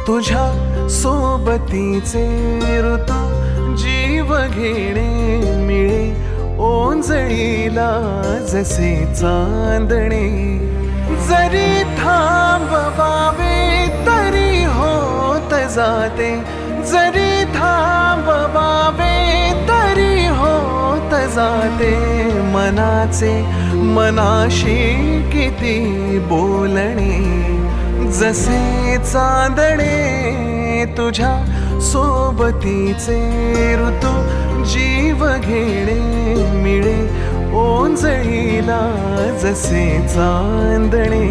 तुझ्या सोबतीचे ऋतू जीव घेणे मिळे ओंजळीला जसे चांदणे. जरी थांबवावे तरी होत जाते, जरी थांबवावे तरी होत जाते. मनाचे मनाशी किती बोलणे, जसे चांदणे तुझ्या सोबतीचे ऋतू जीव घेणे मिळे ओंजळीला जसे चांदणे.